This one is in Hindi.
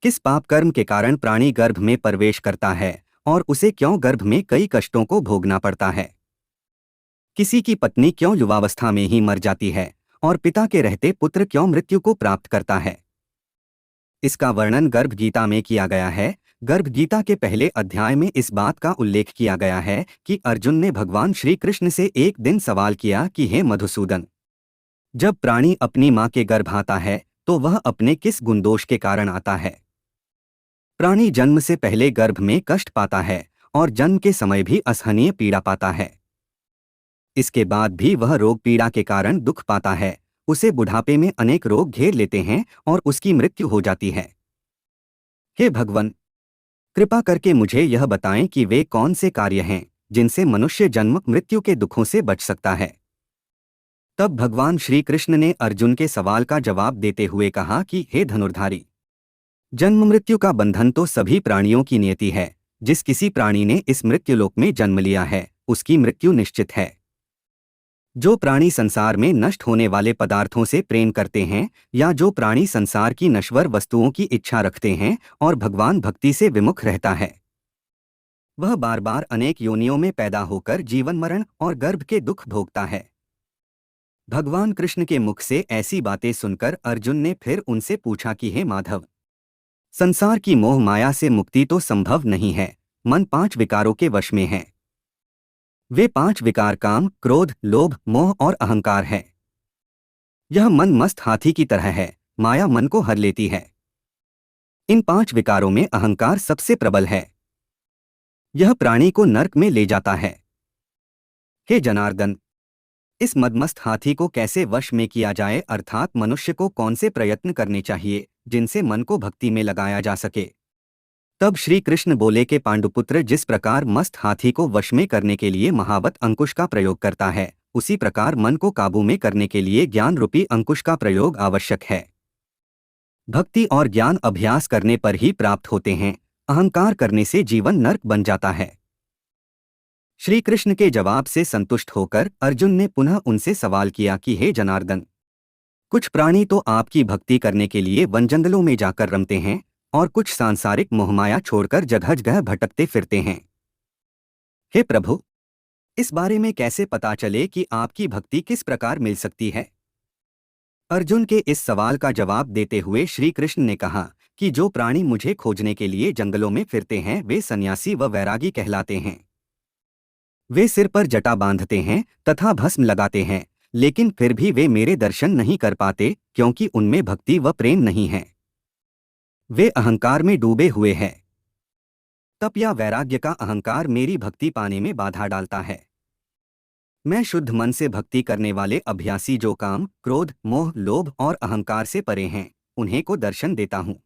किस पाप कर्म के कारण प्राणी गर्भ में प्रवेश करता है और उसे क्यों गर्भ में कई कष्टों को भोगना पड़ता है? किसी की पत्नी क्यों युवावस्था में ही मर जाती है और पिता के रहते पुत्र क्यों मृत्यु को प्राप्त करता है? इसका वर्णन गर्भ गीता में किया गया है। गर्भ गीता के पहले अध्याय में इस बात का उल्लेख किया गया है कि अर्जुन ने भगवान श्री कृष्ण से एक दिन सवाल किया कि हे मधुसूदन, जब प्राणी अपनी मां के गर्भ आता है तो वह अपने किस गुणदोष के कारण आता है? प्राणी जन्म से पहले गर्भ में कष्ट पाता है और जन्म के समय भी असहनीय पीड़ा पाता है। इसके बाद भी वह रोग पीड़ा के कारण दुख पाता है। उसे बुढ़ापे में अनेक रोग घेर लेते हैं और उसकी मृत्यु हो जाती है। हे भगवान, कृपा करके मुझे यह बताएं कि वे कौन से कार्य हैं जिनसे मनुष्य जन्म मृत्यु के दुखों से बच सकता है। तब भगवान श्री कृष्ण ने अर्जुन के सवाल का जवाब देते हुए कहा कि हे धनुर्धारी, जन्म मृत्यु का बंधन तो सभी प्राणियों की नियति है। जिस किसी प्राणी ने इस मृत्युलोक में जन्म लिया है उसकी मृत्यु निश्चित है। जो प्राणी संसार में नष्ट होने वाले पदार्थों से प्रेम करते हैं या जो प्राणी संसार की नश्वर वस्तुओं की इच्छा रखते हैं और भगवान भक्ति से विमुख रहता है, वह बार बार अनेक योनियों में पैदा होकर जीवन मरण और गर्भ के दुख भोगता है। भगवान कृष्ण के मुख से ऐसी बातें सुनकर अर्जुन ने फिर उनसे पूछा कि हे माधव, संसार की मोह माया से मुक्ति तो संभव नहीं है। मन 5 विकारों के वश में है। वे 5 विकार काम, क्रोध, लोभ, मोह और अहंकार है। यह मन मस्त हाथी की तरह है, माया मन को हर लेती है। इन 5 विकारों में अहंकार सबसे प्रबल है। यह प्राणी को नरक में ले जाता है। हे जनार्दन, इस मदमस्त हाथी को कैसे वश में किया जाए, अर्थात मनुष्य को कौन से प्रयत्न करने चाहिए जिनसे मन को भक्ति में लगाया जा सके? तब श्री कृष्ण बोले कि पांडुपुत्र, जिस प्रकार मस्त हाथी को वश में करने के लिए महावत अंकुश का प्रयोग करता है, उसी प्रकार मन को काबू में करने के लिए ज्ञान रूपी अंकुश का प्रयोग आवश्यक है। भक्ति और ज्ञान अभ्यास करने पर ही प्राप्त होते हैं। अहंकार करने से जीवन नरक बन जाता है। श्री कृष्ण के जवाब से संतुष्ट होकर अर्जुन ने पुनः उनसे सवाल किया कि हे जनार्दन, कुछ प्राणी तो आपकी भक्ति करने के लिए वन जंगलों में जाकर रमते हैं और कुछ सांसारिक मोहमाया छोड़कर जगह जगह भटकते फिरते हैं। हे प्रभु, इस बारे में कैसे पता चले कि आपकी भक्ति किस प्रकार मिल सकती है? अर्जुन के इस सवाल का जवाब देते हुए श्री कृष्ण ने कहा कि जो प्राणी मुझे खोजने के लिए जंगलों में फिरते हैं वे सन्यासी व वैरागी कहलाते हैं। वे सिर पर जटा बांधते हैं तथा भस्म लगाते हैं, लेकिन फिर भी वे मेरे दर्शन नहीं कर पाते क्योंकि उनमें भक्ति व प्रेम नहीं है। वे अहंकार में डूबे हुए हैं। तप या वैराग्य का अहंकार मेरी भक्ति पाने में बाधा डालता है। मैं शुद्ध मन से भक्ति करने वाले अभ्यासी जो काम, क्रोध, मोह, लोभ और अहंकार से परे हैं, उन्हें को दर्शन देता हूँ।